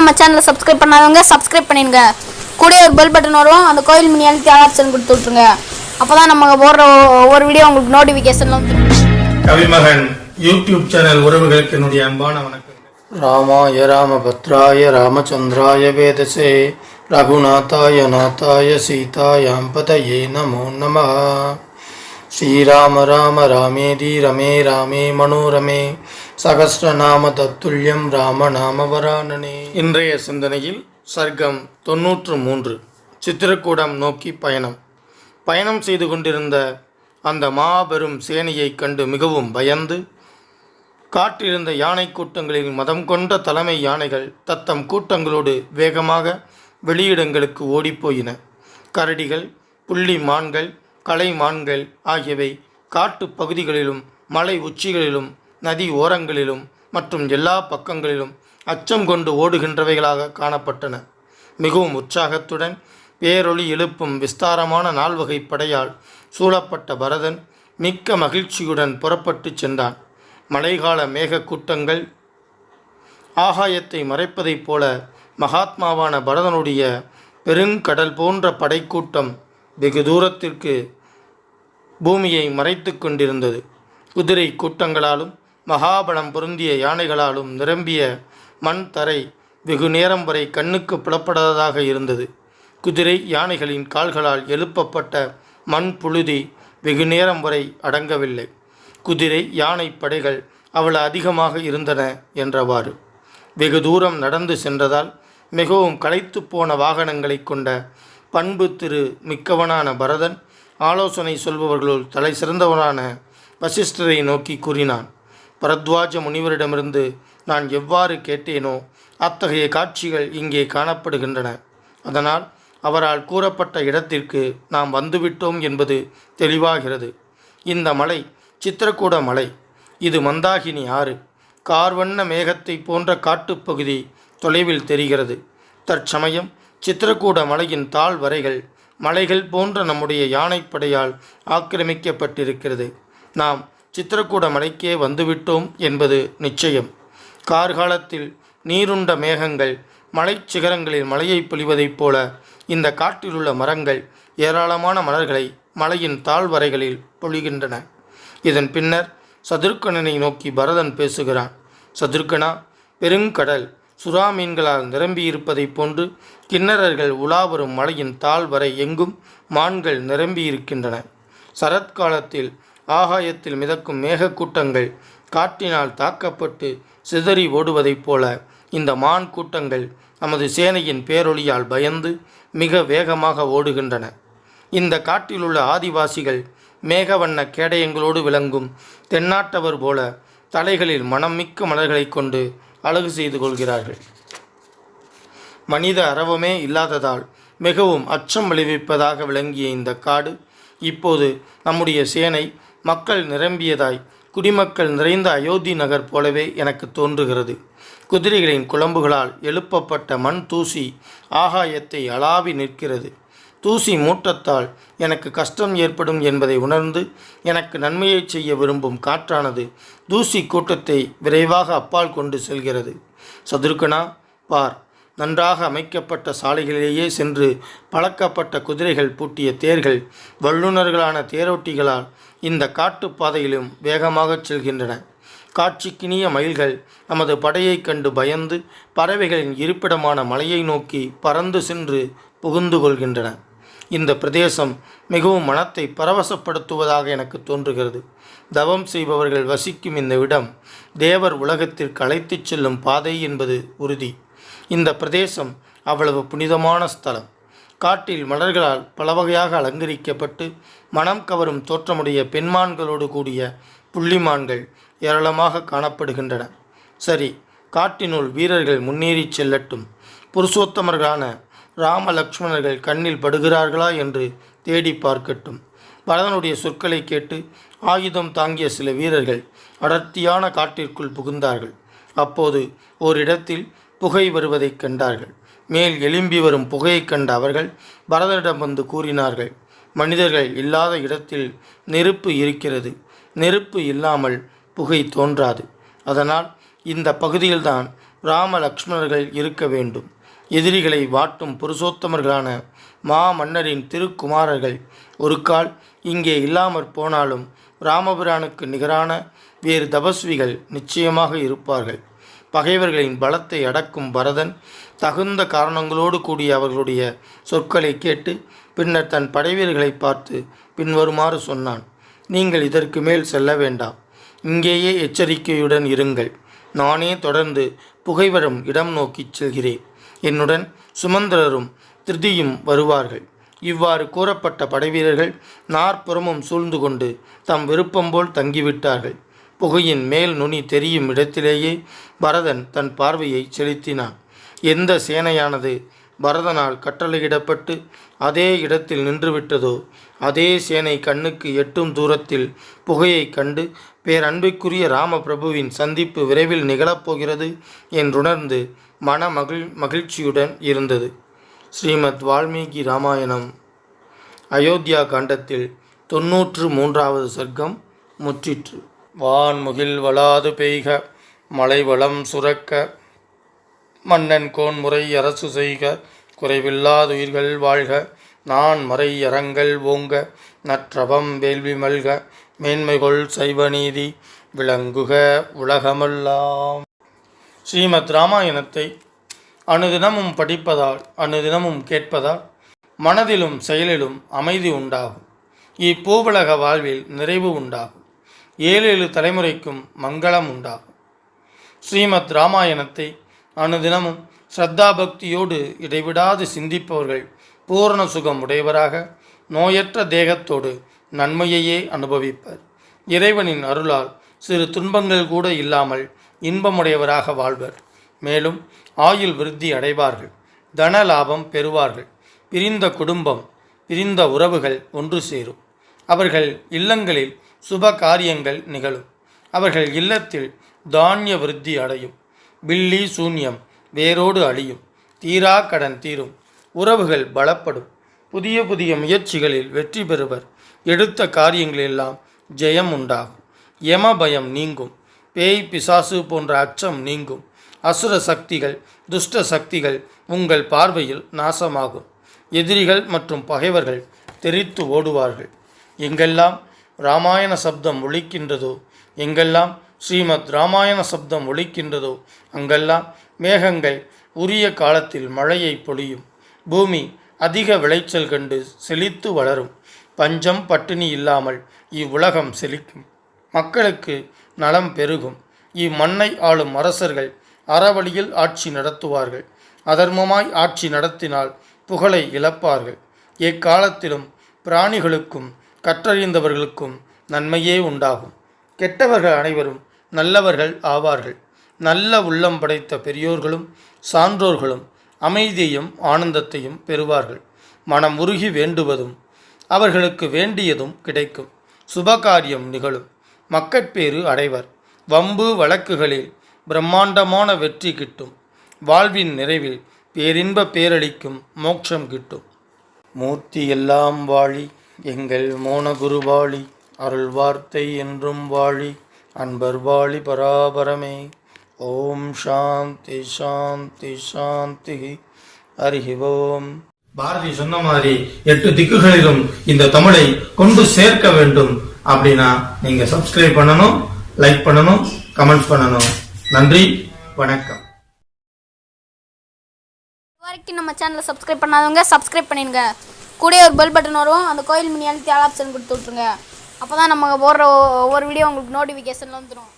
நம்ம சேனலை சப்ஸ்கிரைப் பண்ணாதவங்க சப்ஸ்கிரைப் பண்ணிடுங்க. கூட ஒரு பெல் பட்டன் வரும், அந்த கோயில் மணி அழுத்தி ஆப்ஷன் கொடுத்து விட்ருங்க. அப்போ தான் நம்ம போடுற ஒவ்வொரு வீடியோ உங்களுக்கு நோட்டிஃபிகேஷன்ல வந்து. கவிமகன் யூடியூப் சேனல் உறவுகளுக்கு என்னுடைய அன்பான வணக்கம். ராமாய ராமபத்ராய ராமச்சந்திராய வேதசே ரகுநாதாய நாதாய சீதாயாம் பதயே நமோ நமः. ஸ்ரீராம ராம ராமேதி ரமே ராமே மனோரமே சகஸ்ரநாம தத்துல்யம் ராம நாம வரானனே. இன்றைய சிந்தனையில் சர்க்கம் 93 சித்திரக்கூடம் நோக்கி பயணம். பயணம் செய்து கொண்டிருந்த அந்த மாபெரும் சேனையை கண்டு மிகவும் பயந்து காட்டிருந்த யானை கூட்டங்களில் மதம் கொண்ட தலைமை யானைகள் தத்தம் கூட்டங்களோடு வேகமாக வெளியிடங்களுக்கு ஓடிப்போயின. கரடிகள், புள்ளி மான்கள், கலை மான்கள் ஆகியவை காட்டு பகுதிகளிலும் மலை உச்சிகளிலும் நதி ஓரங்களிலும் மற்றும் எல்லா பக்கங்களிலும் அச்சம் கொண்டு ஓடுகின்றவைகளாக காணப்பட்டன. மிகவும் உற்சாகத்துடன் பேரொளி எழுப்பும் விஸ்தாரமான நால்வகை படையால் சூழப்பட்ட பரதன் மிக்க மகிழ்ச்சியுடன் புறப்பட்டு சென்றான். மழைக்கால மேக கூட்டங்கள் ஆகாயத்தை மறைப்பதைப் போல மகாத்மாவான பரதனுடைய பெருங்கடல் போன்ற படைக்கூட்டம் வெகு தூரத்திற்கு பூமியை மறைத்து கொண்டிருந்தது. குதிரை கூட்டங்களாலும் மகாபலம் பொருந்திய யானைகளாலும் நிரம்பிய மண் தரை வெகு நேரம் வரை கண்ணுக்கு புலப்படாததாக இருந்தது. குதிரை யானைகளின் கால்களால் எழுப்பப்பட்ட மண் புழுதி வெகு நேரம் வரை அடங்கவில்லை. குதிரை யானை படைகள் அவ்வளவு அதிகமாக இருந்தன என்றவாறு. வெகு தூரம் நடந்து சென்றதால் மிகவும் களைத்து போன வாகனங்களை கொண்ட பண்பு திரு மிக்கவனான பரதன் ஆலோசனை சொல்பவர்களுள் தலை சிறந்தவனான வசிஷ்டரை நோக்கி கூறினான். பரத்வாஜ முனிவரிடமிருந்து நான் எவ்வாறு கேட்டேனோ அத்தகைய காட்சிகள் இங்கே காணப்படுகின்றன. அதனால் அவரால் கூறப்பட்ட இடத்திற்கு நாம் வந்துவிட்டோம் என்பது தெளிவாகிறது. இந்த மலை சித்திரக்கூட மலை. இது மந்தாகினி ஆறு. கார்வண்ண மேகத்தை போன்ற காட்டுப்பகுதி தொலைவில் தெரிகிறது. தற்சமயம் சித்திரக்கூட மலையின் தாழ்வரைகள் மலைகள் போன்ற நம்முடைய யானைப்படையால் ஆக்கிரமிக்கப்பட்டிருக்கிறது. நாம் சித்திரக்கூட மலைக்கே வந்துவிட்டோம் என்பது நிச்சயம். கார்காலத்தில் நீருண்ட மேகங்கள் மலை சிகரங்களில் மலையை பொழிவதைப் போல இந்த காட்டிலுள்ள மரங்கள் ஏராளமான மலர்களை மலையின் தாழ்வரைகளில் பொழிகின்றன. இதன் பின்னர் சதுர்க்கணனை நோக்கி பரதன் பேசுகிறான். சதுர்க்கணா, பெருங்கடல் சுறா மீன்களால் நிரம்பியிருப்பதைப் போன்று கிண்ணறர்கள் உலாவரும் மலையின் தாழ்வரை எங்கும் மான்கள் நிரம்பியிருக்கின்றன. சரத்காலத்தில் ஆகாயத்தில் மிதக்கும் மேகக்கூட்டங்கள் காற்றினால் தாக்கப்பட்டு சிதறி ஓடுவதைப் போல இந்த மான் கூட்டங்கள் நமது சேனையின் பேரொளியால் பயந்து மிக வேகமாக ஓடுகின்றன. இந்த காட்டிலுள்ள ஆதிவாசிகள் மேகவண்ண கேடயங்களோடு விளங்கும் தென்னாட்டவர் போல தலைகளில் மனம் மிக்க மலர்களை கொண்டு அழகு செய்து கொள்கிறார்கள். மனித அரவமே இல்லாததால் மிகவும் அச்சம் விளைவிப்பதாக விளங்கிய இந்த காடு இப்போது நம்முடைய சேனை மக்கள் நிரம்பியதாய் குடிமக்கள் நிறைந்த அயோத்தி நகர் போலவே எனக்கு தோன்றுகிறது. குதிரைகளின் குளம்புகளால் எழுப்பப்பட்ட மண் தூசி ஆகாயத்தை அளாவி நிற்கிறது. தூசி மூட்டத்தால் எனக்கு கஷ்டம் ஏற்படும் என்பதை உணர்ந்து எனக்கு நன்மையை செய்ய விரும்பும் காற்றானது தூசி கூட்டத்தை விரைவாக அப்பால் கொண்டு செல்கிறது. சதுர்க்கணா, பார், நன்றாக அமைக்கப்பட்ட சாலைகளிலேயே சென்று பழக்கப்பட்ட குதிரைகள் பூட்டிய தேர்கள் வல்லுநர்களான தேரோட்டிகளால் இந்த காட்டுப்பாதையிலும் வேகமாக செல்கின்றன. காட்சிக்கினிய மயில்கள் நமது படையை கண்டு பயந்து பறவைகளின் இருப்பிடமான மலையை நோக்கி பறந்து சென்று புகுந்து கொள்கின்றன. இந்த பிரதேசம் மிகவும் மனத்தை பரவசப்படுத்துவதாக எனக்கு தோன்றுகிறது. தவம் செய்பவர்கள் வசிக்கும் இந்த இடம் தேவர் உலகத்திற்கு அழைத்துச் செல்லும் பாதை என்பது உறுதி. இந்த பிரதேசம் அவ்வளவு புனிதமான ஸ்தலம். காட்டில் மலர்களால் பலவகையாக அலங்கரிக்கப்பட்டு மனம் கவரும் தோற்றமுடைய பெண்மான்களோடு கூடிய புள்ளிமான்கள் ஏராளமாக காணப்படுகின்றன. சரி, காட்டினுள் வீரர்கள் முன்னேறி செல்லட்டும். புருஷோத்தமர்களான ராம லக்ஷ்மணர்கள் கண்ணில் படுகிறார்களா என்று தேடி பார்க்கட்டும். பரதனுடைய சொற்களை கேட்டு ஆயுதம் தாங்கிய சில வீரர்கள் அடர்த்தியான காட்டிற்குள் புகுந்தார்கள். அப்போது ஓரிடத்தில் புகை வருவதைக் கண்டார்கள். மேல் எழும்பி வரும் புகையைக் கண்ட அவர்கள் பரதனிடம் வந்து கூறினார்கள், மனிதர்கள் இல்லாத இடத்தில் நெருப்பு இருக்கிறது. நெருப்பு இல்லாமல் புகை தோன்றாது. அதனால் இந்த பகுதியில்தான் ராம லக்ஷ்மணர்கள் இருக்க வேண்டும். எதிரிகளை வாட்டும் புருஷோத்தமர்களான மன்னரின் திருக்குமாரர்கள் ஒரு கால் இங்கே இல்லாமற் போனாலும் ராமபிரானுக்கு நிகரான வேறு தபஸ்விகள் நிச்சயமாக இருப்பார்கள். பகைவர்களின் பலத்தை அடக்கும் பரதன் தகுந்த காரணங்களோடு கூடிய அவர்களுடைய சொற்களை கேட்டு பின்னர் தன் படைவீரர்களை பார்த்து பின்வருமாறு சொன்னான். நீங்கள் இதற்கு மேல் செல்ல வேண்டாம். இங்கேயே எச்சரிக்கையுடன் இருங்கள். நானே தொடர்ந்து புகைவரும் இடம் நோக்கிச் செல்கிறேன். என்னுடன் சுமந்திரரும் திருதியும் வருவார்கள். இவ்வாறு கூறப்பட்ட படைவீரர்கள் நாற்புறமும் சூழ்ந்து கொண்டு தம் விருப்பம் போல் தங்கிவிட்டார்கள். புகையின் மேல் நுனி தெரியும் இடத்திலேயே பரதன் தன் பார்வையை செலுத்தினான். எந்த சேனையானது பரதனால் கட்டளையிடப்பட்டு அதே இடத்தில் நின்றுவிட்டதோ அதே சேனை கண்ணுக்கு எட்டும் தூரத்தில் புகையை கண்டு பேரன்பிற்குரிய ராமபிரபுவின் சந்திப்பு விரைவில் நிகழப்போகிறது என்றுணர்ந்து மகிழ்ச்சியுடன் இருந்தது. ஸ்ரீமத் வால்மீகி ராமாயணம் அயோத்தியா காண்டத்தில் 93வது சர்க்கம் முற்றிற்று. வான்முகில் வளாது பெய்க மலை வளம் சுரக்க மன்னன் கோன்முறை அரசு செய்க குறைவில்லாதுயிர்கள் வாழ்க நான் மறை அறங்கள் ஓங்க நற்றவம் வேள்வி மல்க மேன்மைகொள் சைவநீதி விளங்குக உலகமெல்லாம். ஸ்ரீமத் ராமாயணத்தை அனுதினமும் படிப்பதால் அனுதினமும் கேட்பதால் மனதிலும் செயலிலும் அமைதி உண்டாகும். இப்பூவுலக வாழ்வில் நிறைவு உண்டாகும். 7 தலைமுறைக்கும் மங்களம் உண்டாகும். ஸ்ரீமத் ராமாயணத்தை அனுதினமும் ஸ்ரத்தாபக்தியோடு இடைவிடாது சிந்திப்பவர்கள் பூரண சுகம் உடையவராக நோயற்ற தேகத்தோடு நன்மையையே அனுபவிப்பர். இறைவனின் அருளால் சிறு துன்பங்கள் கூட இல்லாமல் இன்பமுடையவராக வாழ்வர். மேலும் ஆயுள் விருத்தி அடைவார்கள். தன லாபம் பெறுவார்கள். பிரிந்த குடும்பம் பிரிந்த உறவுகள் ஒன்று சேரும். அவர்கள் இல்லங்களில் சுப காரியங்கள் நிகழும். அவர்கள் இல்லத்தில் தானிய விருத்தி அடையும். பில்லி சூன்யம் வேரோடு அழியும். தீரா கடன் தீரும். உறவுகள் பலப்படும். புதிய புதிய முயற்சிகளில் வெற்றி பெறுவர். எடுத்த காரியங்களெல்லாம் ஜெயம் உண்டாகும். யம பயம் நீங்கும். பேய் பிசாசு போன்ற அச்சம் நீங்கும். அசுர சக்திகள் துஷ்ட சக்திகள் உங்கள் பார்வையில் நாசமாகும். எதிரிகள் மற்றும் பகைவர்கள் தெரித்து ஓடுவார்கள். எங்கெல்லாம் இராமாயண சப்தம் ஒலிக்கின்றதோ எங்கெல்லாம் ஸ்ரீமத் இராமாயண சப்தம் ஒலிக்கின்றதோ அங்கெல்லாம் மேகங்கள் உரிய காலத்தில் மழையை பொழியும். பூமி அதிக விளைச்சல் கண்டு செழித்து வளரும். பஞ்சம் பட்டினி இல்லாமல் இவ்வுலகம் செழிக்கும். மக்களுக்கு நலம் பெருகும். இம்மண்ணை ஆளும் அரசர்கள் அறவழியில் ஆட்சி நடத்துவார்கள். அதர்மமாய் ஆட்சி நடத்தினால் புகழை இழப்பார்கள். எக்காலத்திலும் பிராணிகளுக்கும் கற்றறிந்தவர்களுக்கும் நன்மையே உண்டாகும். கெட்டவர்கள் அனைவரும் நல்லவர்கள் ஆவார்கள். நல்ல உள்ளம் படைத்த பெரியோர்களும் சான்றோர்களும் அமைதியையும் ஆனந்தத்தையும் பெறுவார்கள். மனம் உருகி வேண்டுவதும் அவர்களுக்கு வேண்டியதும் கிடைக்கும். சுபகாரியம் நிகழும். மக்கட்பேறு அடைவர். வம்பு வழக்குகளில் பிரம்மாண்டமான வெற்றி கிட்டும். வாழ்வின் நிறைவில் பேரின்ப பேரளிக்கும் மோட்சம் கிட்டும். மூர்த்தி எல்லாம் வாழி எங்கள் மோனகுரு வாழி அருள் வார்த்தை என்றும் வாழி அன்பர் வாழி பராபரமே. ஓம் சாந்தி சாந்தி சாந்தி. ஹரி ஓம். பாரதி சொன்ன மாதிரி 8 திக்குகளிலும் இந்த தமிழை கொண்டு சேர்க்க வேண்டும் அப்படின்னா நீங்க சப்ஸ்கிரைப் பண்ணணும், லைக் பண்ணணும், கமெண்ட் பண்ணணும். நன்றி, வணக்கம். வரைக்கும் நம்ம சேனலை சப்ஸ்கிரைப் பண்ணாதவங்க சப்ஸ்கிரைப் பண்ணிடுங்க. கூட ஒரு பெல் பட்டன் வரும். அந்த கோயில் மினி அழுத்தி ஆல் ஆப்ஷன் கொடுத்து விட்ருங்க. அப்போ தான் நம்ம போடுற ஒவ்வொரு வீடியோ உங்களுக்கு நோட்டிஃபிகேஷனில் வந்துடும்.